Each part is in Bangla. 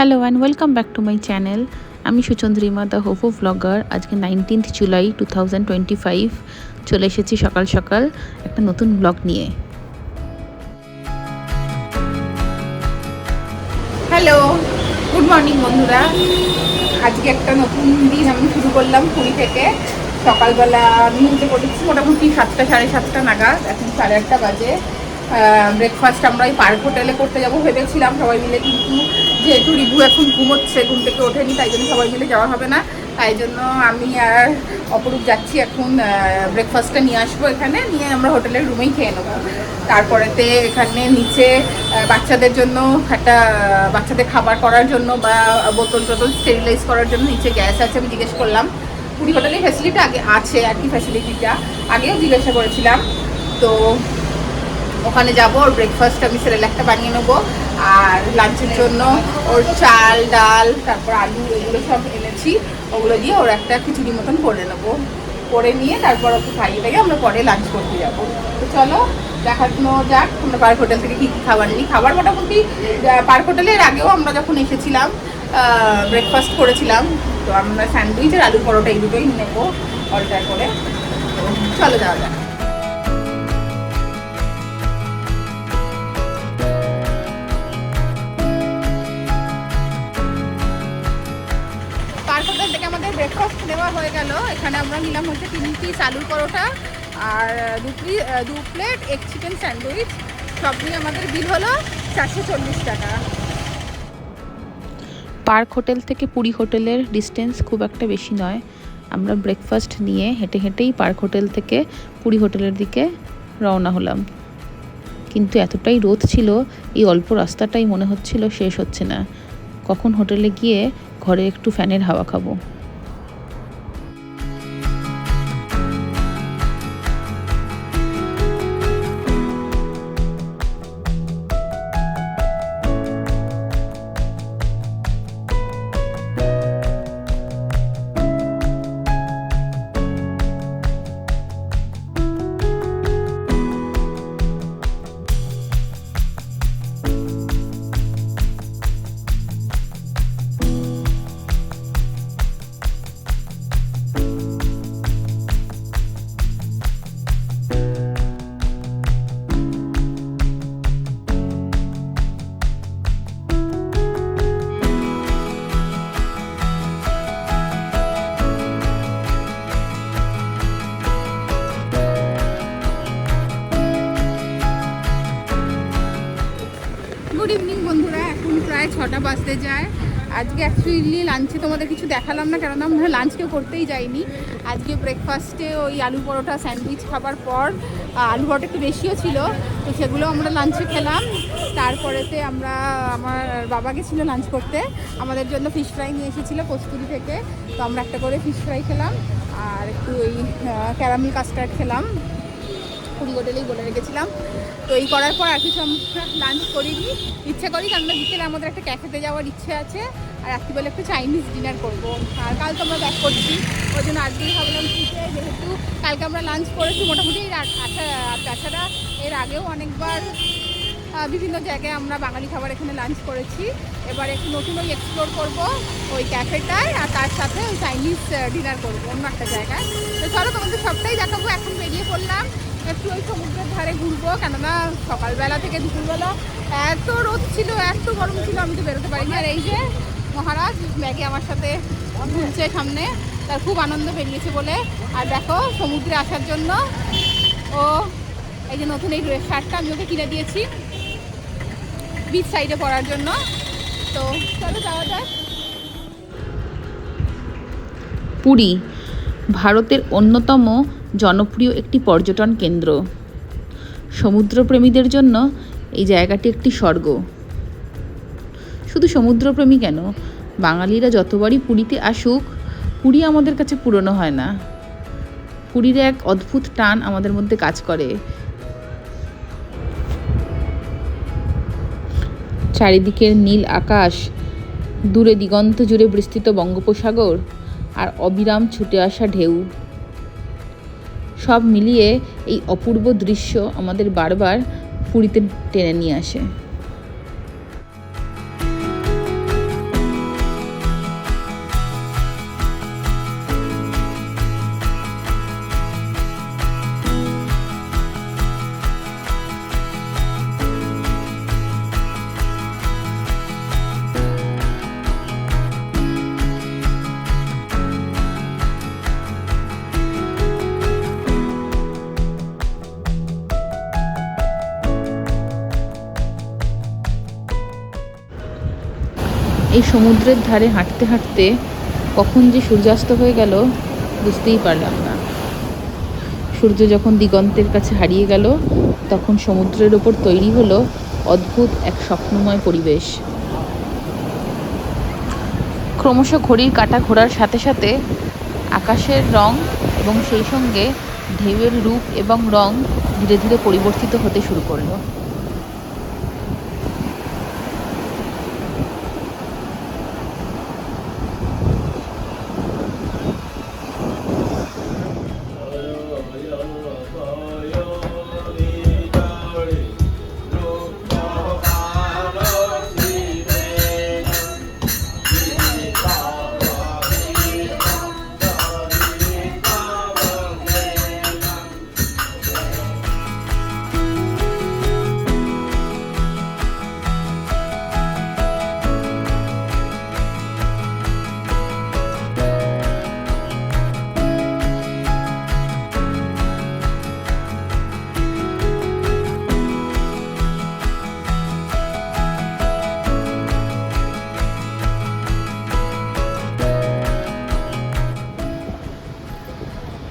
Hello and welcome back to my channel. আমি সুচন্দ্রিমা দ্য হোপো ব্লগার। আজকে 19th জুলাই 2025 চলে এসেছি সকাল সকাল একটা নতুন ব্লগ নিয়ে। হ্যালো, গুড মর্নিং বন্ধুরা। আজকে একটা নতুন দিন আমি শুরু করলাম পুরী থেকে। সকালবেলা আমি উঠে পড়েছি মোটামুটি 7টা সাড়ে 7টা নাগাদ, এখন 8:30 বাজে। ব্রেকফাস্ট আমরা ওই পার্ক হোটেলে করতে যাবো ভেবেছিলাম সবাই মিলে, কিন্তু যেহেতু রিভু এখন ঘুমোচ্ছে, ঘুম থেকে ওঠেনি, তাই জন্য সবাই মিলে যাওয়া হবে না। তাই জন্য আমি আর অপরূপ যাচ্ছি এখন। ব্রেকফাস্টটা নিয়ে আসবো, এখানে নিয়ে আমরা হোটেলের রুমেই খেয়ে নেবো। তারপরেতে এখানে নিচে বাচ্চাদের জন্য একটা বাচ্চাদের খাবার করার জন্য বা বোতল টোতল স্টেরিলাইজ করার জন্য নিচে গ্যাস আছে। আমি জিজ্ঞেস করলাম, পুরী হোটেলের ফ্যাসিলিটি আগে আছে আর কি, ফ্যাসিলিটিটা আগেও জিজ্ঞাসা করেছিলাম। তো ওখানে যাবো, ওর ব্রেকফাস্ট আমি সেরেলাকটা বানিয়ে নেবো, আর লাঞ্চের জন্য ওর চাল ডাল তারপর আলু এগুলো সব এনেছি, ওগুলো দিয়ে ওর একটা খিচুড়ি মতন করে নেবো। করে নিয়ে তারপর ওকে খাইয়ে দিয়ে আমরা পরে লাঞ্চ করতে যাবো। তো চলো দেখানো যাক আমরা পার্ক হোটেল থেকে কী কী খাবার নিই। খাবার মোটামুটি পার্ক হোটেলের আগেও আমরা যখন এসেছিলাম ব্রেকফাস্ট করেছিলাম। তো আমরা স্যান্ডউইচ আর আলু পরোটা এই দুটোই নেবো অর্ডার করে। তো চলো যাওয়া যাক। পার্ক হোটেল থেকে আমাদের ব্রেকফাস্ট নেওয়া হয়ে গেল। এখানে আমরা নিলাম হচ্ছে 3 পিস আলুর পরোটা আর 2 প্লেট এগ চিকেন স্যান্ডউইচ। সব নিয়ে আমাদের বিল হলো 440 টাকা। পার্ক হোটেল থেকে পুরী হোটেলের ডিস্টেন্স খুব একটা বেশি নয়। আমরা ব্রেকফাস্ট নিয়ে হেঁটে হেঁটেই পার্ক হোটেল থেকে পুরী হোটেলের দিকে রওনা হলাম। কিন্তু এতটাই রোদ ছিল, এই অল্প রাস্তাটাই মনে হচ্ছিল শেষ হচ্ছে না। কখন হোটেলে গিয়ে ঘরে একটু ফ্যানের হাওয়া খাবো। গুড ইভিনিং বন্ধুরা, এখন প্রায় 6টা বাজতে যায়। আজকে অ্যাকচুয়ালি লাঞ্চে তোমাদের কিছু দেখালাম না, কেননা আমরা লাঞ্চ কেউ করতেই যাইনি। আজকে ব্রেকফাস্টে ওই আলু পরোটা স্যান্ডউইচ খাবার পর আলু পরোটা একটু বেশিও ছিল, তো সেগুলো আমরা লাঞ্চে খেলাম। তারপরেতে আমার বাবা গেছিলো লাঞ্চ করতে, আমাদের জন্য ফিশ ফ্রাই নিয়ে এসেছিলো কস্তুরি থেকে। তো আমরা একটা করে ফিশ ফ্রাই খেলাম আর একটু ওই ক্যারামেল কাস্টার্ড খেলাম, পুরী হোটেলেই বলে রেখেছিলাম। তো এই করার পর আর কিছু আমরা লাঞ্চ করিনি, ইচ্ছা করি কারণ বিকেলে আমাদের একটা ক্যাফেতে যাওয়ার ইচ্ছে আছে, আর রাত্রিবেলা একটু চাইনিজ ডিনার করবো। আর কাল তো আমরা ব্যাক করছি, ওই জন্য আজকেই ভাবলাম ফিশে, যেহেতু কালকে আমরা লাঞ্চ করেছি মোটামুটি। তাছাড়া এর আগেও অনেকবার বিভিন্ন জায়গায় আমরা বাঙালি খাবার এখানে লাঞ্চ করেছি। এবার একটু নতুন ওই এক্সপ্লোর করবো ওই ক্যাফেটায়, আর তার সাথে ওই চাইনিজ ডিনার করবো অন্য একটা জায়গায়। তো চলো তোমাদের সবটাই দেখাবো। এখন বেরিয়ে পড়লাম একটু ওই সমুদ্রের ধারে ঘুরবো, কেননা সকালবেলা থেকে দুপুরবেলা এত রোদ ছিল, এত গরম ছিল, আমি তো বেরোতে পারিনি। আর এই যে মহারাজ ব্যাগে আমার সাথে ঘুরছে সামনে, তার খুব আনন্দ বেরিয়েছে বলে। আর দেখো সমুদ্রে আসার জন্য ও এই যে নতুন এই ড্রেস শার্টটা আমি ওকে কিনে দিয়েছি বিচ সাইডে পরার জন্য। তো চলো যাওয়া যাক। পুরী ভারতের অন্যতম জনপ্রিয় একটি পর্যটন কেন্দ্র। সমুদ্রপ্রেমীদের জন্য এই জায়গাটি একটি স্বর্গ। শুধু সমুদ্রপ্রেমী কেন, বাঙালিরা যতবারই পুরীতে আসুক, পুরী আমাদের কাছে পুরনো হয় না। পুরীর এক অদ্ভুত টান আমাদের মধ্যে কাজ করে। চারিদিকের নীল আকাশ, দূরে দিগন্ত জুড়ে বিস্তৃত বঙ্গোপসাগর, আর অবিরাম ছুটে আসা ঢেউ, সব মিলিয়ে এই অপূর্ব দৃশ্য আমাদের বারবার পুরীতে টেনে নিয়ে আসে। এই সমুদ্রের ধারে হাঁটতে হাঁটতে কখন যে সূর্যাস্ত হয়ে গেল বুঝতেই পারলাম না। সূর্য যখন দিগন্তের কাছে হারিয়ে গেল তখন সমুদ্রের ওপর তৈরি হলো অদ্ভুত এক স্বপ্নময় পরিবেশ। ক্রমশ ঘড়ির কাঁটা ঘোরার সাথে সাথে আকাশের রং এবং সেই সঙ্গে ঢেউয়ের রূপ এবং রং ধীরে ধীরে পরিবর্তিত হতে শুরু করলো।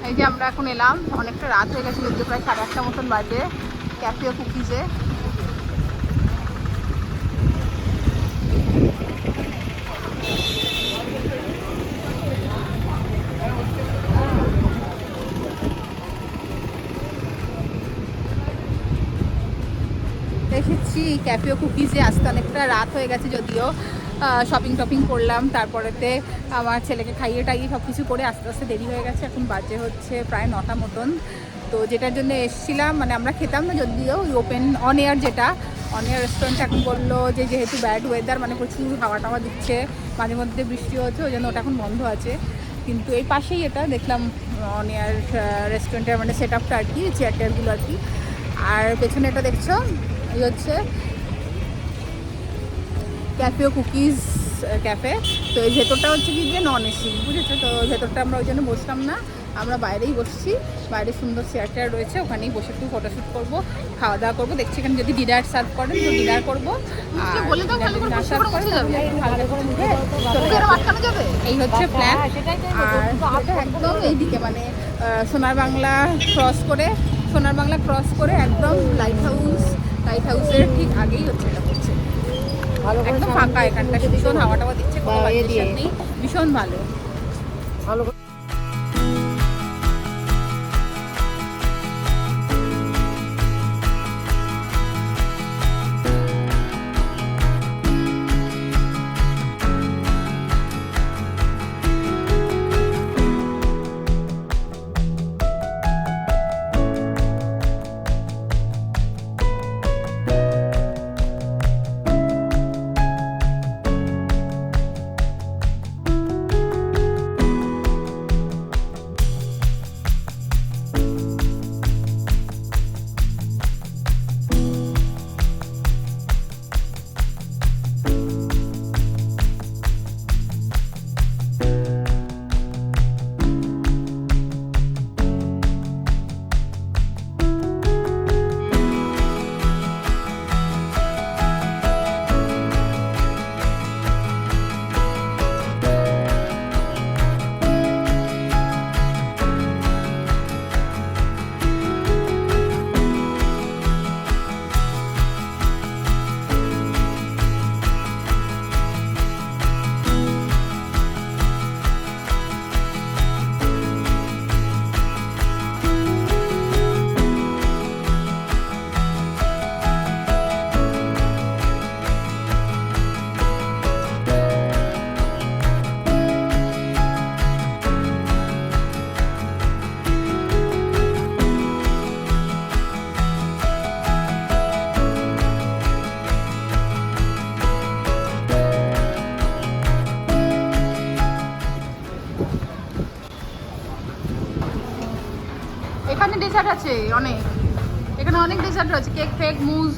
এই যে আমরা এখন এলাম, অনেকটা রাত হয়ে গেছে, যদিও প্রায় 8:30 মতন বাজে, ক্যাফে ও কুকিজে। এসেছি ক্যাফে ও কুকিজে, আসতে অনেকটা রাত হয়ে গেছে, যদিও শপিং টপিং করলাম, তারপরেতে আমার ছেলেকে খাইয়ে টাইয়ে সব কিছু করে আস্তে আস্তে দেরি হয়ে গেছে। এখন বাজে হচ্ছে প্রায় 9টা মতন। তো যেটার জন্য এসেছিলাম, মানে আমরা খেতাম না যদিও, ওই ওপেন অন এয়ার, যেটা অন এয়ার রেস্টুরেন্ট, এখন বললো যে যেহেতু ব্যাড ওয়েদার, মানে প্রচুর হাওয়া টাওয়া দিচ্ছে, মাঝে মধ্যে বৃষ্টি হচ্ছে, ওই জন্য ওটা এখন বন্ধ আছে। কিন্তু এই পাশেই এটা দেখলাম অন এয়ার রেস্টুরেন্টের মানে সেট আপটা আর কি, চেয়ার টেয়ারগুলো আর কি। আর পেছনে এটা দেখছো, এই হচ্ছে ক্যাফে ও কুকিজ ক্যাফে। তো এই ভেতরটা হচ্ছে কি যে নন এসি, বুঝেছো তো, ভেতরটা আমরা ওই জন্য বসলাম না, আমরা বাইরেই বসছি। বাইরে সুন্দর চেয়ার টেয়ার রয়েছে, ওখানেই বসে একটু ফটোশ্যুট করবো, খাওয়া দাওয়া করবো। দেখছি এখানে যদি ডিনার সার্ভ করেন তো ডিনার করবো, আর সার্ভ করেন এই হচ্ছে প্ল্যান। আর এটা একদম এইদিকে মানে সোনার বাংলা ক্রস করে একদম লাইট হাউসের ঠিক আগেই হচ্ছে এটা হচ্ছে, একদম ফাঁকা এখানটা, ভীষণ হাওয়া টাওয়া দিচ্ছে, কোনো ভাইব্রেশন নেই, ভীষণ ভালো। এখানে ডেজার্ট আছে অনেক, এখানে অনেক ডেজার্ট রয়েছে, কেক ফেক মুজ।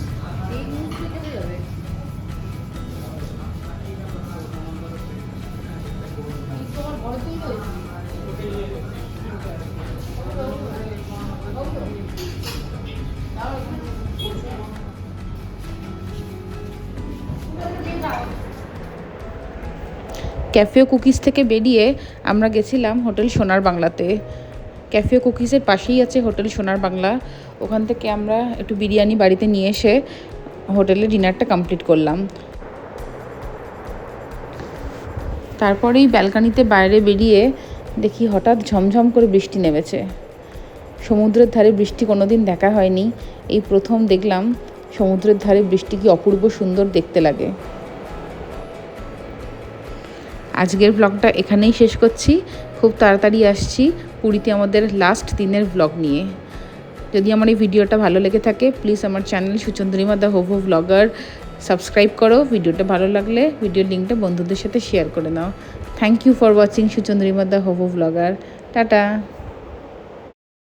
ক্যাফে কুকিজ থেকে বেরিয়ে আমরা গেছিলাম হোটেল সোনার বাংলাতে। ক্যাফে কুকিজের পাশেই আছে হোটেল সোনার বাংলা। ওখান থেকে আমরা একটু বিরিয়ানি বাড়িতে নিয়ে এসে হোটেলে ডিনারটা কমপ্লিট করলাম। তারপরেই ব্যালকানিতে বাইরে বেরিয়ে দেখি হঠাৎ ঝমঝম করে বৃষ্টি নেমেছে। সমুদ্রের ধারে বৃষ্টি কোনো দিন দেখা হয়নি, এই প্রথম দেখলাম সমুদ্রের ধারে বৃষ্টি কি অপূর্ব সুন্দর দেখতে লাগে। আজকের ব্লগটা এখানেই শেষ করছি। খুব তাড়াতাড়ি আসছি পুরীতে আমাদের লাস্ট দিনের ব্লগ নিয়ে। যদি আমার এই ভিডিওটা ভালো লেগে থাকে প্লিজ আমার চ্যানেল সুচন্দ্রিমা দ্য হোভো ব্লগার সাবস্ক্রাইব করো। ভিডিওটা ভালো লাগলে ভিডিওর লিঙ্কটা বন্ধুদের সাথে শেয়ার করে নাও। Thank you for watching Suchandrima the হোভো ব্লগার। টাটা।